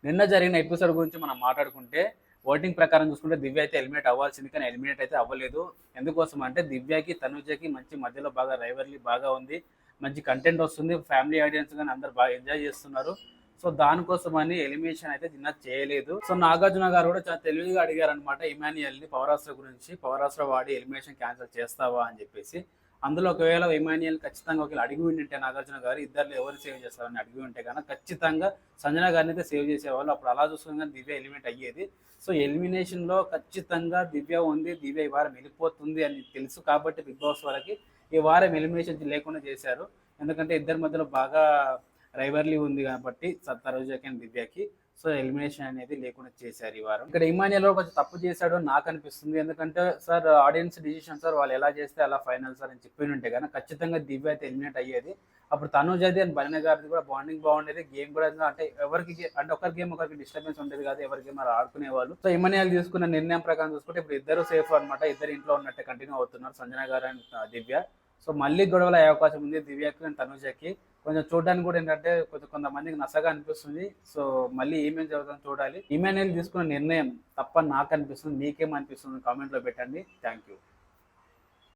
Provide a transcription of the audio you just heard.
నిన్న జరిగిన ఎపిసోడ్ గురించి మనం మాట్లాడుకుంటే ఓటింగ్ ప్రకారం చూసుకుంటే దివ్య అయితే ఎలిమినేట్ అవ్వాల్సింది, కానీ ఎలిమినేట్ అయితే అవ్వలేదు. ఎందుకోసం అంటే దివ్యకి తనుజకి మంచి మధ్యలో బాగా రైవర్లీ బాగా ఉంది, మంచి కంటెంట్ వస్తుంది, ఫ్యామిలీ ఆడియన్స్ కానీ అందరు బాగా ఎంజాయ్ చేస్తున్నారు. సో దానికోసం అని ఎలిమినేషన్ అయితే నిన్న చేయలేదు. సో నాగార్జున గారు కూడా చాలా తెలివిగా అడిగారు అనమాట ఇమాన్యుయల్ని పవరాస్త్ర గురించి, పవరాస్త్ర వాడి ఎలిమినేషన్ క్యాన్సిల్ చేస్తావా అని చెప్పేసి. అందులో ఒకవేళ ఇమాన్యుయల్ ఖచ్చితంగా ఒకవేళ అడిగి ఉంటే నాగార్జున గారు ఇద్దరు ఎవరు సేవ్ చేస్తారని అడిగి ఉంటే కనుక ఖచ్చితంగా సంజన గారిని అయితే సేవ్ చేసేవాళ్ళు. అప్పుడు అలా చూసుకుని దివ్య ఎలిమినేట్ అయ్యేది. సో ఎలిమినేషన్లో ఖచ్చితంగా దివ్య ఉంది, దివ్య ఈ వారం వెళ్ళిపోతుంది అని తెలుసు కాబట్టి బిగ్ బాస్ వాళ్ళకి ఈ వారం ఎలిమినేషన్ లేకుండా చేశారు. ఎందుకంటే ఇద్దరి మధ్యలో బాగా రైవర్లీ ఉంది కాబట్టి తనుజకి అండ్ దివ్యకి. సో ఎలిమినేషన్ అనేది లేకుండా చేశారు ఈ వారం. ఇక్కడ ఇమాన్యుయల్ కొంచెం తప్పు చేశాడు అని నాకు అనిపిస్తుంది. ఎందుకంటే సార్ ఆడియన్స్ డిసిషన్ సార్, వాళ్ళు ఎలా చేస్తే అలా ఫైనల్ సార్ అని చెప్పి ఉంటే కానీ ఖచ్చితంగా దివ్య అయితే ఎలిమినేట్ అయ్యేది. అప్పుడు తనుజది అండ్ భరణి గారిది కూడా బాండింగ్ బాగుండేది. గేమ్ కూడా అంటే ఎవరికి అంటే ఒకరి గేమ్ ఒకరికి డిస్టర్బెన్స్ ఉండేది కాదు, ఎవరి గేమ్ అలా ఆడుకునేవాళ్ళు. సో ఇమాన్యుయల్ తీసుకున్న నిర్ణయం ప్రకారం చూసుకుంటే ఇప్పుడు ఇద్దరు సేఫ్ అనమాట. ఇద్దరు ఇంట్లో ఉన్నట్టే కంటిన్యూ అవుతున్నారు, సంజన గారు అండ్ దివ్య. సో మళ్ళీ గొడవలు అయ్యే అవకాశం ఉంది దివ్యకి అండ్ తనుజకి. కొంచెం చూడడానికి కూడా ఏంటంటే కొంతమందికి నసగా అనిపిస్తుంది. సో మళ్ళీ ఏమేమి జరుగుతుందో చూడాలి. ఇమాన్యుయల్ తీసుకున్న నిర్ణయం తప్పని నాకు అనిపిస్తుంది. మీకేమనిపిస్తుంది కామెంట్లో పెట్టండి. Thank you.